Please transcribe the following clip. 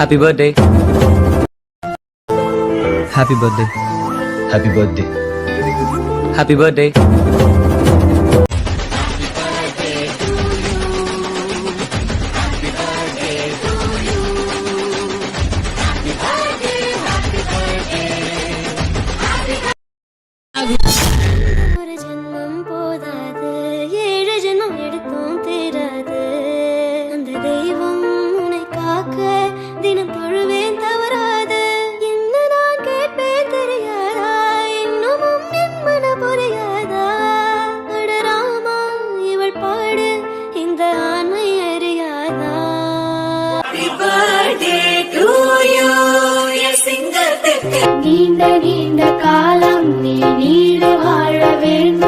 Happy birthday. Happy birthday. Happy birthday. Happy birthday. ஒரு ஜென்மம் போதாது, 7 ஜென்மம் எடுத்தும் தீராது. அந்த தெய்வம் உன்னை காக்க தினம் தொழுவேன் தவறாது. என்ன நான் கேட்பேன் தெரியாதா, இன்னமும் என் மன புரியாதா? அடராமா இவள் பாடு இந்த ஆண்மை அறியாதா? நீண்ட நீண்ட காலம் நீ நீடு வாழ வேண்டும்.